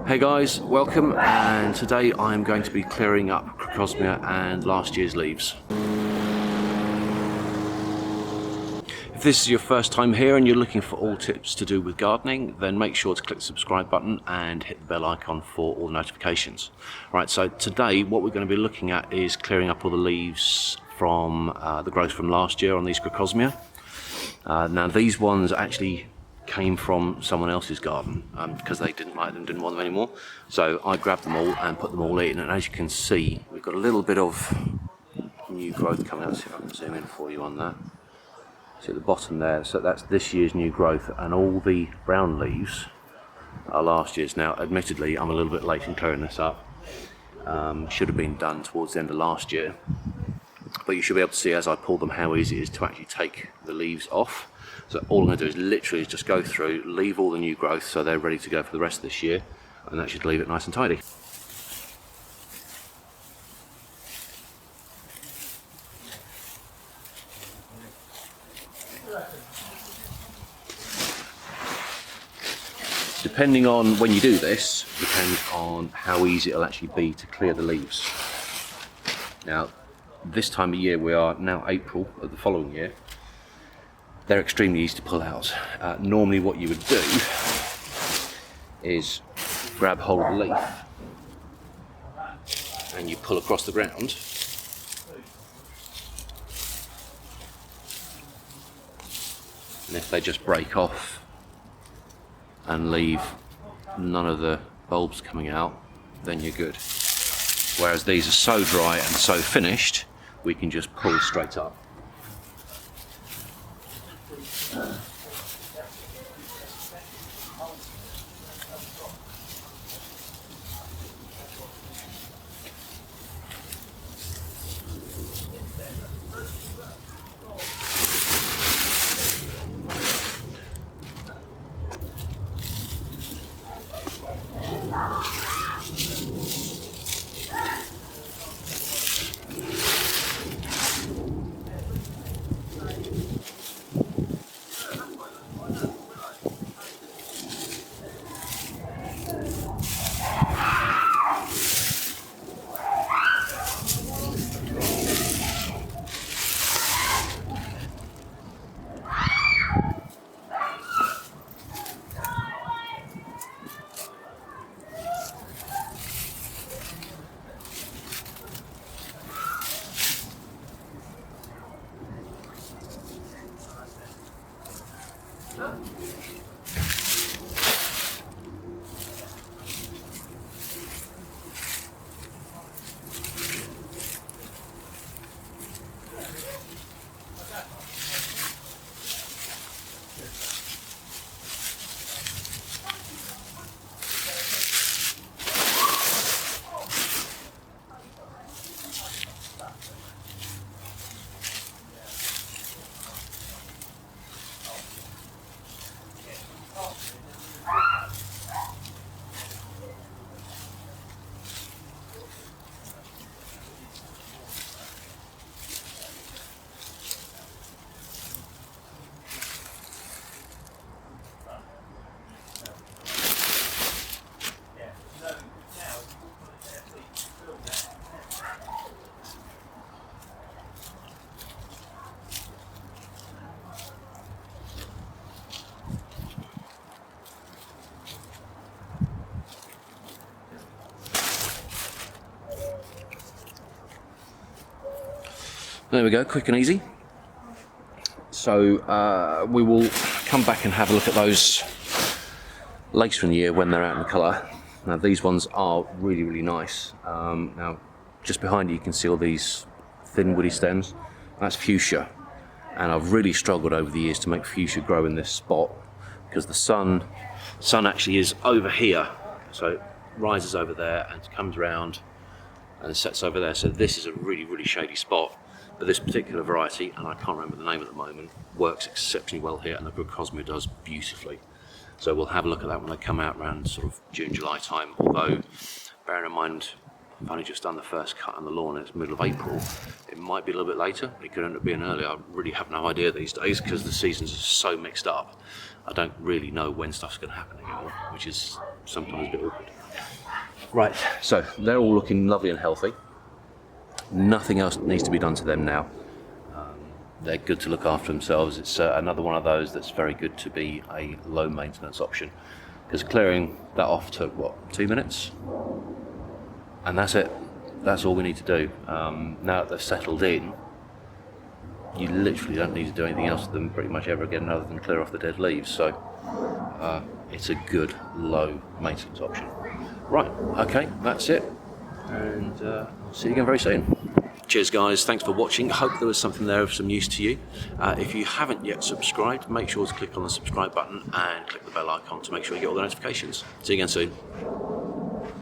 Hey guys, welcome, and today I'm going to be clearing up Crocosmia and last year's leaves. If this is your first time here and you're looking for all tips to do with gardening, then make sure to click the subscribe button and hit the bell icon for all notifications. Right, so today what we're going to be looking at is clearing up all the leaves from the growth from last year on these Crocosmia. Now these ones actually came from someone else's garden because they didn't like them, didn't want them anymore. So I grabbed them all and put them all in, and as you can see, we've got a little bit of new growth coming out. Let's see if I can zoom in for you on that. See at the bottom there, so that's this year's new growth, and all the brown leaves are last year's. Now admittedly I'm a little bit late in clearing this up. Should have been done towards the end of last year, but you should be able to see as I pull them how easy it is to actually take the leaves off. So all I'm going to do is literally just go through, leave all the new growth so they're ready to go for the rest of this year, and that should leave it nice and tidy. Depending on when you do this, depends on how easy it'll actually be to clear the leaves. Now, this time of year, we are now April of the following year, they're extremely easy to pull out. Normally what you would do is grab hold of the leaf and you pull across the ground, and if they just break off and leave none of the bulbs coming out, then you're good. Whereas these are so dry and so finished, we can just pull straight up. There we go, quick and easy. So we will come back and have a look at those later in the year when they're out in colour. Now these ones are really, really nice. Now just behind you, you can see all these thin woody stems. That's fuchsia, and I've really struggled over the years to make fuchsia grow in this spot because the sun actually is over here, so it rises over there and comes around and sets over there. So this is a really, really shady spot. But this particular variety, and I can't remember the name at the moment, works exceptionally well here, and the Crocosmia does beautifully. So we'll have a look at that when they come out around sort of June, July time. Although, bearing in mind, I've only just done the first cut on the lawn, it's middle of April, it might be a little bit later, it could end up being earlier. I really have no idea these days because the seasons are so mixed up. I don't really know when stuff's going to happen anymore, which is sometimes a bit awkward. Right, so they're all looking lovely and healthy. Nothing else needs to be done to them now. They're good to look after themselves. It's another one of those that's very good to be a low maintenance option, because clearing that off took, what, 2 minutes? And that's it. That's all we need to do. Now that they've settled in, you literally don't need to do anything else to them pretty much ever again other than clear off the dead leaves. So it's a good low maintenance option. Right, okay, that's it. And I'll see you again very soon. Cheers guys, thanks for watching. Hope there was something there of some use to you. If you haven't yet subscribed, make sure to click on the subscribe button and click the bell icon to make sure you get all the notifications. See you again soon.